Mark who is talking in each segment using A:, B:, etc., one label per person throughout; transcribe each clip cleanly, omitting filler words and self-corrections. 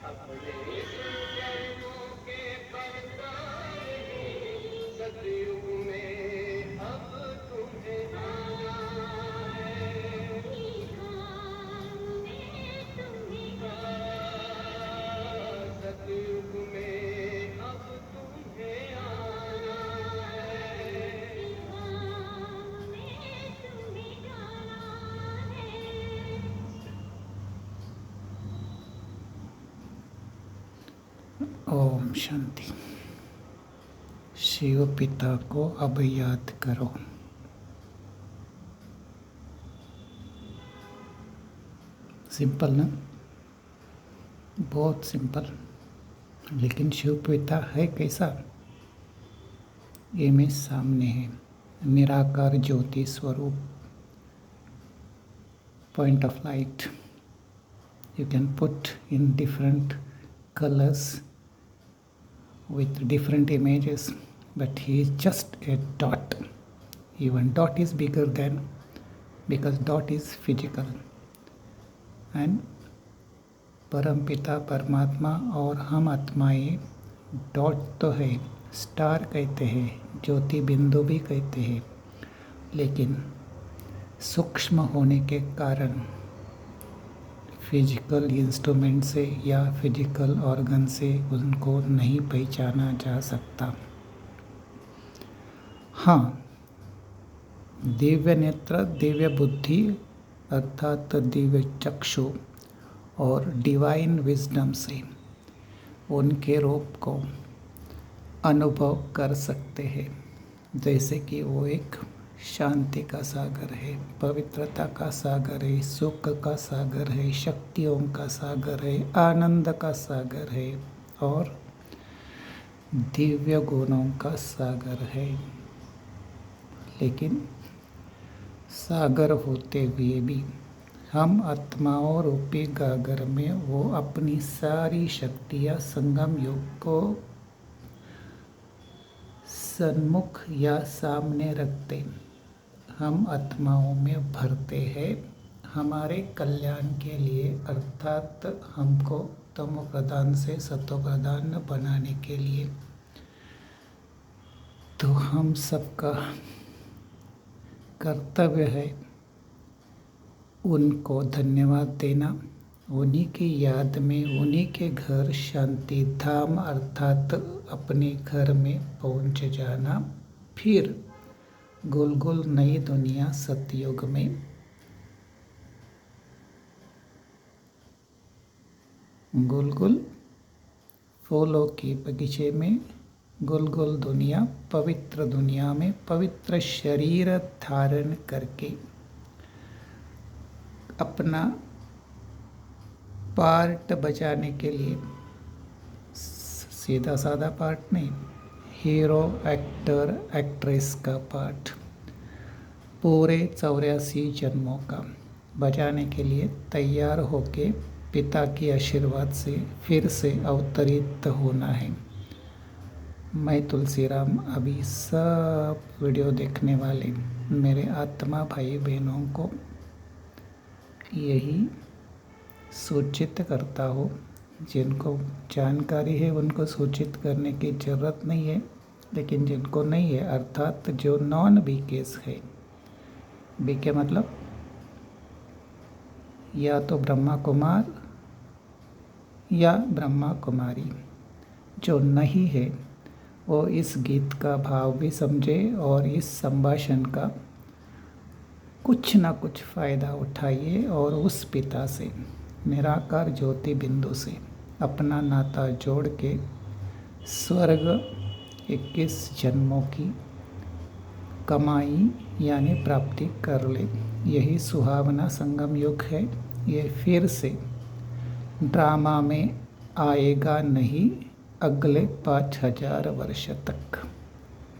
A: अपने चरणों के परताए सतयुग में अब तुम्हें आना है। सतयुग में अब तुम्हें आना है।
B: ओम शांति। शिव पिता को अब याद करो। सिंपल ना, बहुत सिंपल। लेकिन शिव पिता है कैसा? इमेज सामने है, निराकार ज्योति स्वरूप, point of light. You can put in different colors with different images, but he is just a dot. Even dot is bigger than, because dot is physical. And परमपिता परमात्मा और हम आत्माएं डॉट तो है, स्टार कहते हैं, ज्योति बिंदु भी कहते हैं, लेकिन सूक्ष्म होने के कारण फिजिकल इंस्ट्रूमेंट से या फिजिकल ऑर्गन से उनको नहीं पहचाना जा सकता। हाँ, दिव्य नेत्र, दिव्य बुद्धि अर्थात दिव्य चक्षु और डिवाइन विजडम से उनके रूप को अनुभव कर सकते हैं, जैसे कि वो एक शांति का सागर है, पवित्रता का सागर है, सुख का सागर है, शक्तियों का सागर है, आनंद का सागर है और दिव्य गुणों का सागर है। लेकिन सागर होते हुए भी हम आत्माओं रूपी गागर में वो अपनी सारी शक्तियाँ संगम युग को सन्मुख या सामने रखते हम आत्माओं में भरते हैं, हमारे कल्याण के लिए, अर्थात हमको तमो प्रधान से सतो प्रधान बनाने के लिए। तो हम सबका कर्तव्य है उनको धन्यवाद देना, उन्हीं की याद में उन्हीं के घर शांति धाम अर्थात अपने घर में पहुंच जाना, फिर गोल गोल नई दुनिया सतयुग में गोल गोल फूलों के बगीचे में गोल गोल दुनिया, पवित्र दुनिया में पवित्र शरीर धारण करके अपना पार्ट बचाने के लिए, सीधा साधा पार्ट नहीं, हीरो एक्टर एक्ट्रेस का पार्ट पूरे 84 जन्मों का बचाने के लिए तैयार होके पिता के आशीर्वाद से फिर से अवतरित होना है। मैं तुलसीराम अभी सब वीडियो देखने वाले मेरे आत्मा भाई बहनों को यही सूचित करता हूँ। जिनको जानकारी है उनको सूचित करने की ज़रूरत नहीं है, लेकिन जिनको नहीं है अर्थात जो नॉन बीकेस है, बीके मतलब या तो ब्रह्मा कुमार या ब्रह्मा कुमारी, जो नहीं है वो इस गीत का भाव भी समझे और इस संभाषण का कुछ ना कुछ फ़ायदा उठाइए और उस पिता से, निराकार ज्योति बिंदु से अपना नाता जोड़ के स्वर्ग 21 जन्मों की कमाई यानी प्राप्ति कर ले। यही सुहावना संगम युग है। ये फिर से ड्रामा में आएगा नहीं अगले 5000 वर्ष तक।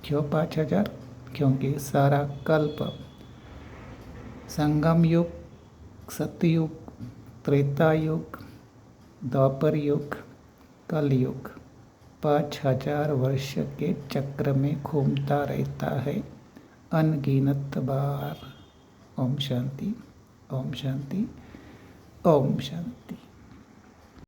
B: क्यों 5000? क्योंकि सारा कल्प संगम युग, सतयुग, त्रेता युग, द्वापर युग, कल युग 5000 वर्ष के चक्र में घूमता रहता है अनगिनत बार। ओम शांति, ओम शांति, ओम शांति।